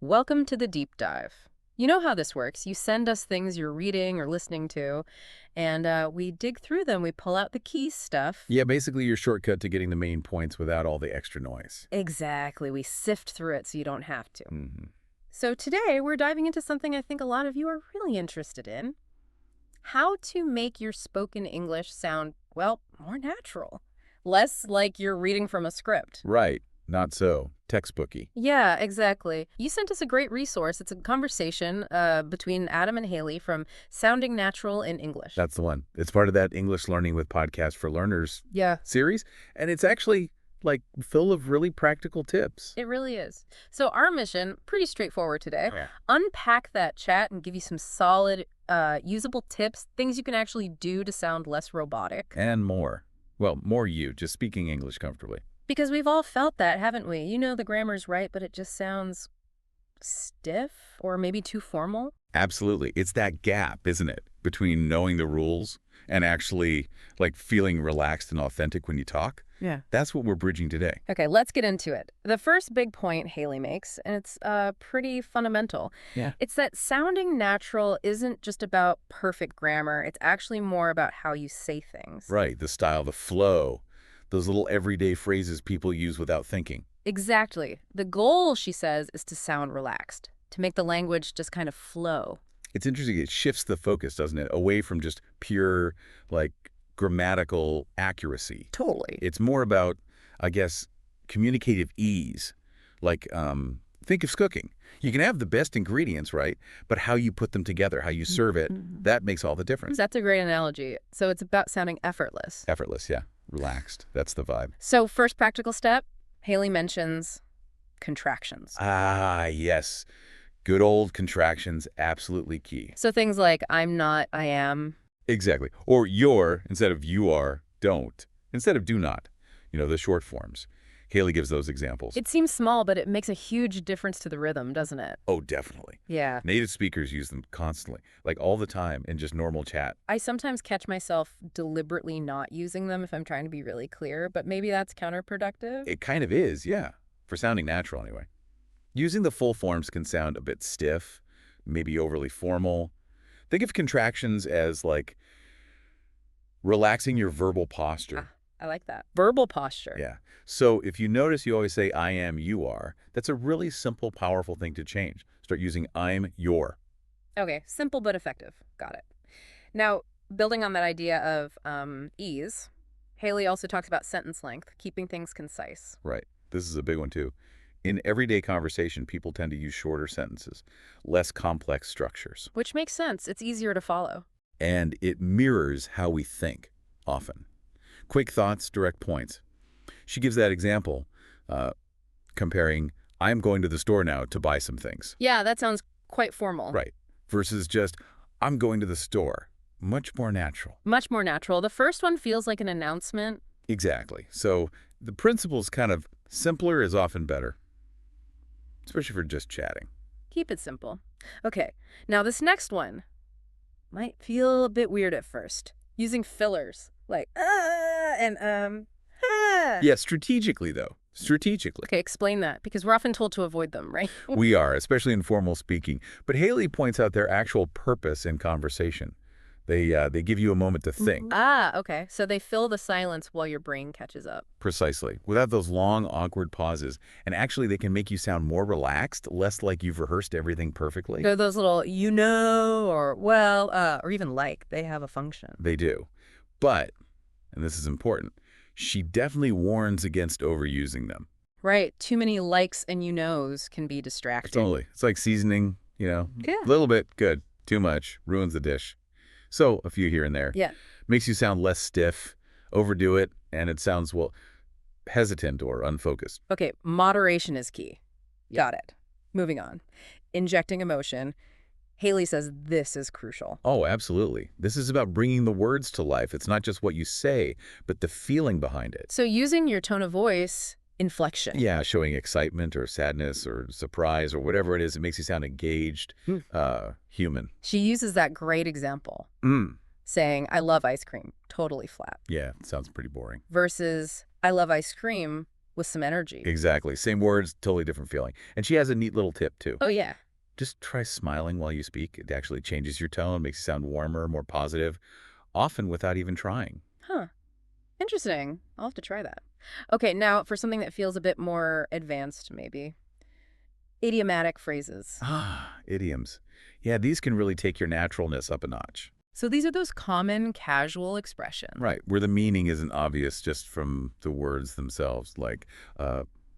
Welcome to the deep dive. You know how this works. You send us things you're reading or listening to, and we dig through them. We pull out the key stuff. Yeah, basically your shortcut to getting the main points without all the extra noise. Exactly. We sift through it so you don't have to. Hmm. So today we're diving into something I think a lot of you are really interested in. How to make your spoken English sound, well, more natural. Less like you're reading from a script. Right. Not so textbooky. Yeah, exactly. You sent us a great resource. It's a conversation between Adam and Haley from Sounding Natural in English. That's the one. It's part of that English Learning with Podcast for Learners Yeah, series, and it's actually like full of really practical tips. it really is. So our mission, pretty straightforward today. Yeah. Unpack that chat and give you some solid, usable tips, things you can actually do to sound less robotic. And more. Well, more you, just speaking English comfortably. Because we've all felt that, haven't we? You know the grammar's right, but it just sounds stiff or maybe too formal. Absolutely. It's that gap, isn't it, between knowing the rules and actually like feeling relaxed and authentic when you talk. Yeah. That's what we're bridging today. Okay, let's get into it. The first big point Haley makes, and it's pretty fundamental. Yeah. It's that sounding natural isn't just about perfect grammar. It's actually more about how you say things. Right. The style, the flow, those little everyday phrases people use without thinking. Exactly. The goal, she says, is to sound relaxed, to make the language just kind of flow. It's interesting. It shifts the focus, doesn't it? Away from just pure, like, grammatical accuracy. Totally. It's more about, I guess, communicative ease. Like, think of cooking. You can have the best ingredients, right? But how you put them together, how you serve it, that makes all the difference. That's a great analogy. So it's about sounding effortless. Effortless, yeah. Relaxed. That's the vibe. So first practical step, Haley mentions contractions. Ah, yes. Good old contractions, absolutely key. So things like I'm not, I am. Exactly. Or you're, instead of you are, don't. Instead of do not. You know, the short forms. Haley gives those examples. It seems small, but it makes a huge difference to the rhythm, doesn't it? Oh, definitely. Yeah. Native speakers use them constantly, like all the time in just normal chat. I sometimes catch myself deliberately not using them if I'm trying to be really clear, but maybe that's counterproductive. It kind of is, yeah. For sounding natural, anyway. Using the full forms can sound a bit stiff, maybe overly formal. Think of contractions as, like, relaxing your verbal posture. I like that. Verbal posture. Yeah. So if you notice you always say I am, you are, that's a really simple, powerful thing to change. Start using I'm, your. Okay, simple but effective. Got it. Now, building on that idea of ease, Haley also talks about sentence length, keeping things concise. Right. This is a big one, too. In everyday conversation, people tend to use shorter sentences, less complex structures. Which makes sense. It's easier to follow. And it mirrors how we think, often. Quick thoughts, direct points. She gives that example, comparing, I'm going to the store now to buy some things. Yeah, that sounds quite formal. Right. Versus just, I'm going to the store. Much more natural. Much more natural. The first one feels like an announcement. Exactly. So the principle's kind of simpler is often better, especially for just chatting. Keep it simple. Okay, now this next one might feel a bit weird at first. Using fillers, like, and, Yeah, strategically, though. Strategically. Okay, explain that, because we're often told to avoid them, right? We are, especially in formal speaking. But Haley points out their actual purpose in conversation. They give you a moment to think. Okay. So they fill the silence while your brain catches up. Precisely. Without those long, awkward pauses. And actually, they can make you sound more relaxed, less like you've rehearsed everything perfectly. So those little, or well, or even like, they have a function. They do. But, and this is important, she definitely warns against overusing them. Right. Too many likes and can be distracting. Totally. It's like seasoning, Yeah. A little bit, good. Too much, ruins the dish. So, a few here and there. Yeah. Makes you sound less stiff, overdo it, and it sounds, well, hesitant or unfocused. Okay, moderation is key. Got it. Moving on. Injecting emotion. Haley says this is crucial. Oh, absolutely. This is about bringing the words to life. It's not just what you say, but the feeling behind it. So using your tone of voice, inflection. Yeah, showing excitement or sadness or surprise or whatever it is, it makes you sound engaged, human. She uses that great example, saying, I love ice cream, totally flat. Yeah, it sounds pretty boring. Versus, I love ice cream, with some energy. Exactly. Same words, totally different feeling. And she has a neat little tip, too. Oh, yeah. Just try smiling while you speak. It actually changes your tone, makes you sound warmer, more positive, often without even trying. Huh. Interesting. I'll have to try that. Okay, now for something that feels a bit more advanced, maybe. Idiomatic phrases. Ah, idioms. Yeah, these can really take your naturalness up a notch. So these are those common, casual expressions. Right, where the meaning isn't obvious just from the words themselves, like,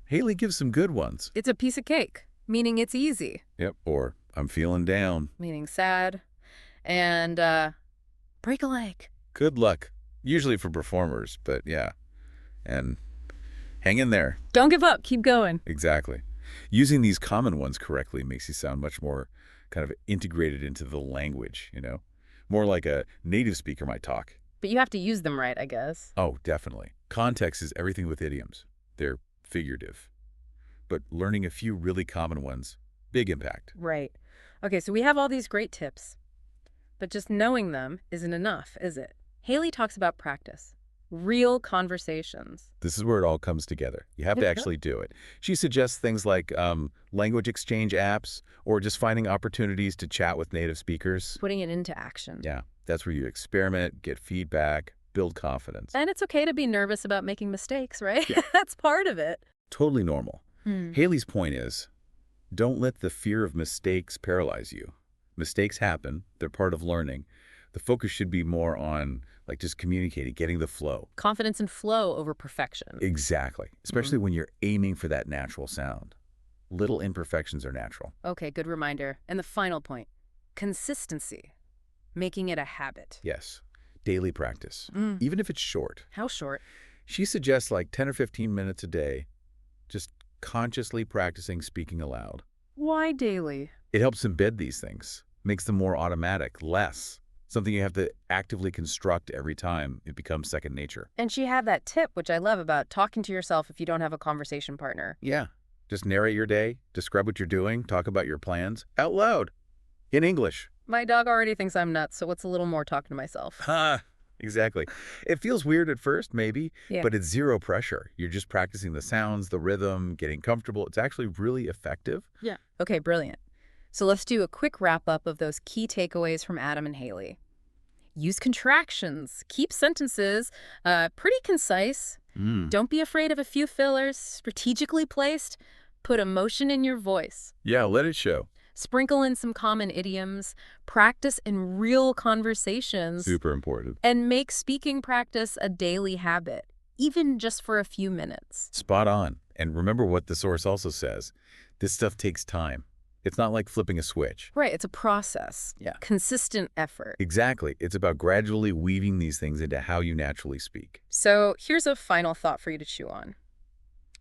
Haley gives some good ones. It's a piece of cake, meaning it's easy, Yep, or I'm feeling down. meaning sad, and break a leg. Good luck. Usually for performers, but yeah. And hang in there. Don't give up. Keep going. Exactly. Using these common ones correctly makes you sound much more kind of integrated into the language, you know? More like a native speaker might talk. But you have to use them right, I guess. Oh, definitely. Context is everything with idioms. They're figurative. But learning a few really common ones, big impact. Right. Okay, so we have all these great tips, but just knowing them isn't enough, is it? Haley talks about practice, real conversations. This is where it all comes together. You have to actually do it. She suggests things like language exchange apps or just finding opportunities to chat with native speakers. Putting it into action. Yeah, that's where you experiment, get feedback, build confidence. And it's okay to be nervous about making mistakes, right? Yeah. That's part of it. Totally normal. Hmm. Haley's point is, don't let the fear of mistakes paralyze you. Mistakes happen. They're part of learning. The focus should be more on just communicating, getting the flow. Confidence and flow over perfection. Exactly. Especially when you're aiming for that natural sound. Little imperfections are natural. Okay, good reminder. And the final point, consistency, making it a habit. Yes. Daily practice. Even if it's short. How short? She suggests 10 or 15 minutes a day, just consciously practicing speaking aloud. Why daily? It helps embed these things, makes them more automatic, less something you have to actively construct every time. It becomes second nature. And she had that tip, which I love, about talking to yourself if you don't have a conversation partner. Yeah. Just narrate your day, describe what you're doing, talk about your plans out loud in English. My dog already thinks I'm nuts, so what's a little more talking to myself? Ha! Exactly. It feels weird at first, maybe, Yeah. but it's zero pressure. You're just practicing the sounds, the rhythm, getting comfortable. It's actually really effective. Yeah. Okay, brilliant. So let's do a quick wrap-up of those key takeaways from Adam and Haley. Use contractions. Keep sentences pretty concise. Don't be afraid of a few fillers, strategically placed. Put emotion in your voice. Yeah, let it show. Sprinkle in some common idioms. Practice in real conversations. Super important. And make speaking practice a daily habit, even just for a few minutes. Spot on. And remember what the source also says. This stuff takes time. It's not like flipping a switch. Right, it's a process. Yeah. Consistent effort. Exactly. It's about gradually weaving these things into how you naturally speak. So here's a final thought for you to chew on.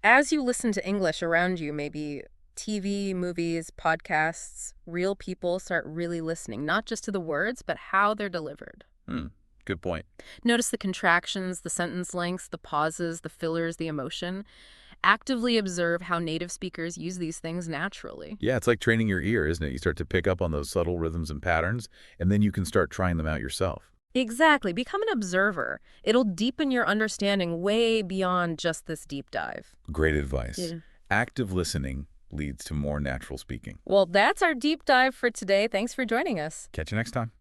As you listen to English around you, maybe TV, movies, podcasts, real people start really listening, not just to the words, but how they're delivered. Good point. Notice the contractions, the sentence lengths, the pauses, the fillers, the emotion. Actively observe how native speakers use these things naturally. Yeah, it's like training your ear, isn't it? You start to pick up on those subtle rhythms and patterns, and then you can start trying them out yourself. Exactly. Become an observer. It'll deepen your understanding way beyond just this deep dive. Great advice. Yeah. Active listening leads to more natural speaking. Well, that's our deep dive for today. Thanks for joining us. Catch you next time.